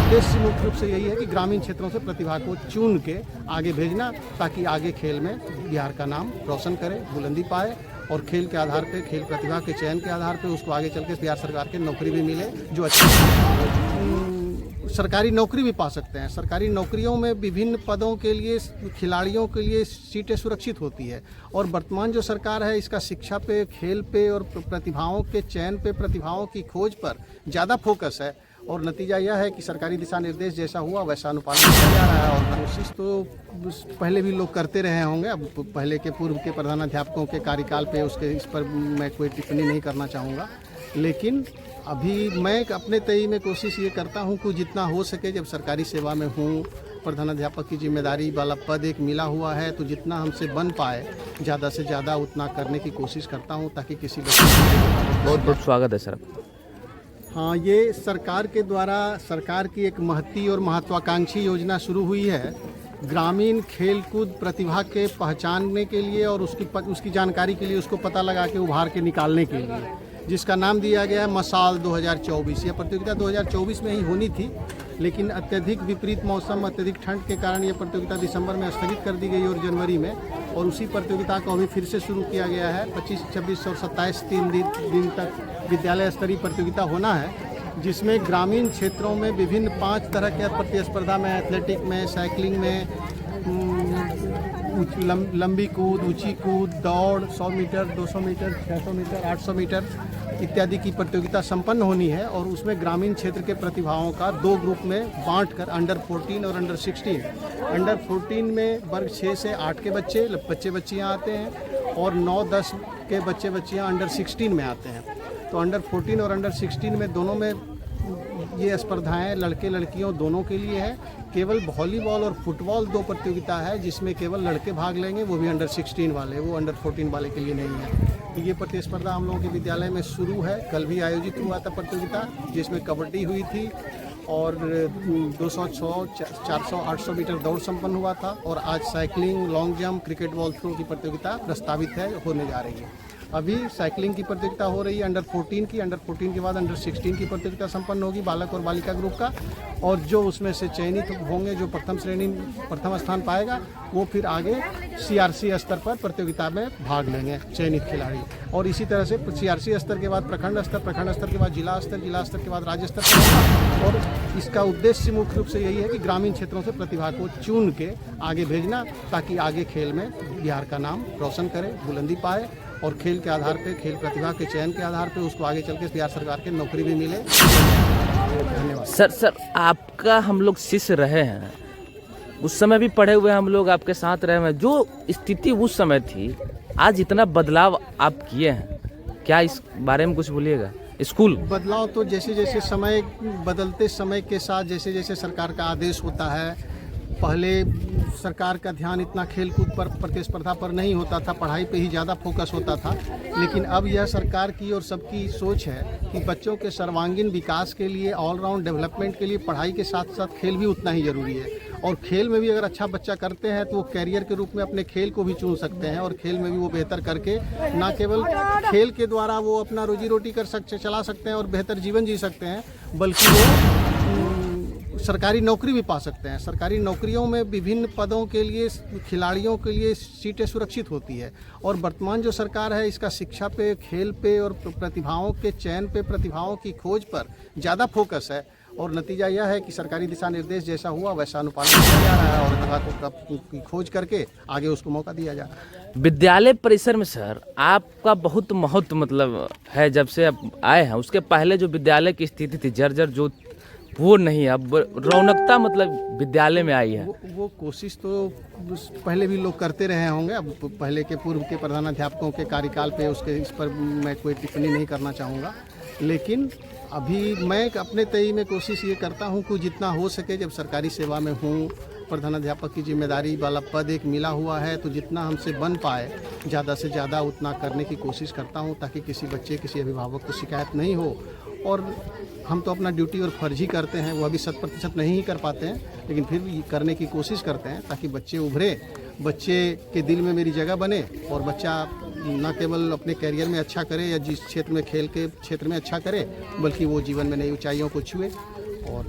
उद्देश्य मुख्य रूप से यही है कि ग्रामीण क्षेत्रों से प्रतिभा को चुन के आगे भेजना, ताकि आगे खेल में बिहार का नाम रोशन करे, बुलंदी पाए और खेल के आधार पे, खेल प्रतिभा के चयन के आधार पे उसको आगे चल के बिहार सरकार के नौकरी भी मिले, जो अच्छी सरकारी नौकरी भी पा सकते हैं। सरकारी नौकरियों में विभिन्न पदों के लिए खिलाड़ियों के लिए सीटें सुरक्षित होती है और वर्तमान जो सरकार है इसका शिक्षा पे, खेल पे और प्रतिभाओं के चयन पे, प्रतिभाओं की खोज पर ज़्यादा फोकस है और नतीजा यह है कि सरकारी दिशा निर्देश जैसा हुआ वैसा अनुपालन किया जा रहा है। और कोशिश तो पहले भी लोग करते रहे होंगे, अब पहले के पूर्व के प्रधानाध्यापकों के कार्यकाल पे उसके इस पर मैं कोई टिप्पणी नहीं करना चाहूँगा, लेकिन अभी मैं अपने तय में कोशिश ये करता हूँ कि जितना हो सके, जब सरकारी सेवा में हूँ, प्रधानाध्यापक की जिम्मेदारी वाला पद एक मिला हुआ है, तो जितना हमसे बन पाए ज़्यादा से ज़्यादा उतना करने की कोशिश करता हूँ, ताकि किसी बहुत बहुत स्वागत है सर। हाँ, ये सरकार के द्वारा सरकार की एक महती और महत्वाकांक्षी योजना शुरू हुई है ग्रामीण खेलकूद प्रतिभा के पहचानने के लिए और उसकी जानकारी के लिए, उसको पता लगा के उभार के निकालने के लिए, जिसका नाम दिया गया है मसाल 2024। यह प्रतियोगिता 2024 में ही होनी थी, लेकिन अत्यधिक विपरीत मौसम, अत्यधिक ठंड के कारण ये प्रतियोगिता दिसंबर में स्थगित कर दी गई और जनवरी में, और उसी प्रतियोगिता को अभी फिर से शुरू किया गया है। 25, 26 और 27 3 दिन तक विद्यालय स्तरीय प्रतियोगिता होना है, जिसमें ग्रामीण क्षेत्रों में विभिन्न 5 तरह के प्रतिस्पर्धा में, एथलेटिक में, साइकिलिंग में, लंबी कूद, ऊंची कूद, दौड़, 100 मीटर, 200 मीटर, 600 मीटर, 800 मीटर इत्यादि की प्रतियोगिता संपन्न होनी है। और उसमें ग्रामीण क्षेत्र के प्रतिभाओं का 2 ग्रुप में बांटकर अंडर 14 और अंडर 16, अंडर 14 में वर्ग 6 से 8 के बच्चियाँ आते हैं और 9-10 के बच्चियाँ अंडर 16 में आते हैं। तो अंडर 14 और अंडर 16 में दोनों में ये स्पर्धाएं लड़के लड़कियों दोनों के लिए है। केवल वॉलीबॉल और फुटबॉल 2 प्रतियोगिता है जिसमें केवल लड़के भाग लेंगे, वो भी अंडर 16 वाले, वो अंडर 14 वाले के लिए नहीं है। तो ये प्रतिस्पर्धा हम लोगों के विद्यालय में शुरू है। कल भी आयोजित हुआ था प्रतियोगिता, जिसमें कबड्डी हुई थी और 200, 100, 400, 800 मीटर दौड़ संपन्न हुआ था। और आज cycling, long jump, cricket ball throw की प्रतियोगिता प्रस्तावित है, होने जा रही है। अभी साइकिलिंग की प्रतियोगिता हो रही है अंडर 14 की, अंडर 14 के बाद अंडर 16 की प्रतियोगिता संपन्न होगी बालक और बालिका ग्रुप का, और जो उसमें से चयनित होंगे, जो प्रथम स्थान पाएगा, वो फिर आगे CRC स्तर पर प्रतियोगिता में भाग लेंगे चयनित खिलाड़ी। और इसी तरह से CRC स्तर के बाद प्रखंड स्तर के बाद जिला स्तर के बाद राज्य स्तर पर होगा। और इसका उद्देश्य मुख्य रूप से यही है कि ग्रामीण क्षेत्रों से प्रतिभा को चुन के आगे भेजना, ताकि आगे खेल में बिहार का नाम रोशन करे, बुलंदी पाए और खेल के आधार पे, खेल प्रतिभा के चयन के आधार पे उसको आगे चल के बिहार सरकार के नौकरी भी मिले। धन्यवाद सर, आपका हम लोग शिष्य रहे हैं, उस समय भी पढ़े हुए हम लोग आपके साथ रहे हैं। जो स्थिति उस समय थी, आज इतना बदलाव आप किए हैं, क्या इस बारे में कुछ बोलिएगा? स्कूल बदलाव तो जैसे जैसे समय बदलते समय के साथ, जैसे जैसे सरकार का आदेश होता है, पहले सरकार का ध्यान इतना खेलकूद पर, प्रतिस्पर्धा पर नहीं होता था, पढ़ाई पे ही ज़्यादा फोकस होता था। लेकिन अब यह सरकार की और सबकी सोच है कि बच्चों के सर्वांगीण विकास के लिए, ऑलराउंड डेवलपमेंट के लिए पढ़ाई के साथ साथ खेल भी उतना ही ज़रूरी है। और खेल में भी अगर अच्छा बच्चा करते हैं तो वो कैरियर के रूप में अपने खेल को भी चुन सकते हैं, और खेल में भी वो बेहतर करके ना केवल खेल के द्वारा वो अपना रोजी रोटी चला सकते हैं और बेहतर जीवन जी सकते हैं, बल्कि वो सरकारी नौकरी भी पा सकते हैं। सरकारी नौकरियों में विभिन्न पदों के लिए खिलाड़ियों के लिए सीटें सुरक्षित होती है और वर्तमान जो सरकार है इसका शिक्षा पे, खेल पे और प्रतिभाओं के चयन पे, प्रतिभाओं की खोज पर ज़्यादा फोकस है। और नतीजा यह है कि सरकारी दिशा निर्देश जैसा हुआ वैसा अनुपालन किया जा रहा है और प्रतिभा की खोज करके आगे उसको मौका दिया जा रहा है। विद्यालय परिसर में सर आपका बहुत महत्व मतलब है, जब से आप आए हैं। उसके पहले जो विद्यालय की स्थिति थी जर्जर, जो वो नहीं, अब रौनकता मतलब विद्यालय में आई है। वो कोशिश तो पहले भी लोग करते रहे होंगे, अब पहले के पूर्व के प्रधानाध्यापकों के कार्यकाल पे उसके इस पर मैं कोई टिप्पणी नहीं करना चाहूँगा, लेकिन अभी मैं अपने तय में कोशिश ये करता हूँ कि जितना हो सके, जब सरकारी सेवा में हूँ, प्रधानाध्यापक की जिम्मेदारी वाला पद एक मिला हुआ है, तो जितना हमसे बन पाए ज़्यादा से ज़्यादा उतना करने की कोशिश करता हूँ, ताकि किसी बच्चे, किसी अभिभावक को शिकायत नहीं हो। और हम तो अपना ड्यूटी और फर्ज ही करते हैं, वो अभी 100% नहीं ही कर पाते हैं, लेकिन फिर भी करने की कोशिश करते हैं ताकि बच्चे उभरे, बच्चे के दिल में मेरी जगह बने और बच्चा न केवल अपने कैरियर में अच्छा करे या जिस क्षेत्र में, खेल के क्षेत्र में अच्छा करे, बल्कि वो जीवन में नई ऊंचाइयों को छुए। और